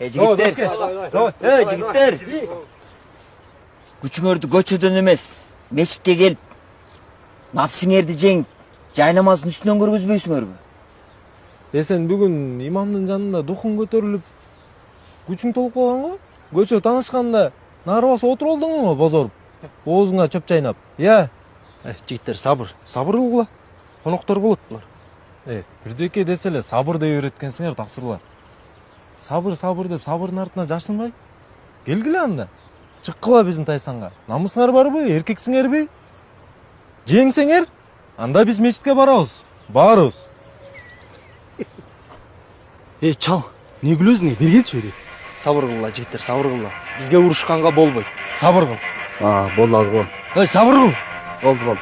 Жигиттер. Жигиттер. Күчүңөрдү көчөдөн эмес, мешитке келип, напсиңерди жеңип, жай намаздын үстүнөн көргөзбөйсүңөрбү? Сен бүгүн имамдын жанында духуң көтөрүлүп, күчүң толуп калган го? Көчө таанышканда нары басып отуруп алдың го бозоруп, оозуңа чөп чайнап. Жигиттер, сабыр кылгыла. Коноктор болот булар. Бирдеке десе эле сабыр деп үйрөткенсиңер, таксырлар. Сабыр деп сабырдын артына жашынбай. Келгиле анда. Чыккыла биздин Тайсанга. Намысыңар барбы? Эркексиңерби? Жеңсеңер, анда биз мечитке барабыз. Баарыбыз. Чал, не күлөсүң? Бери келчи бери. Сабыр кылгыла, жигиттер, сабыр кылгыла. Бизге урушканга болбойт. Сабыр кыл. Болду, алгым. Сабыр кыл. Болду.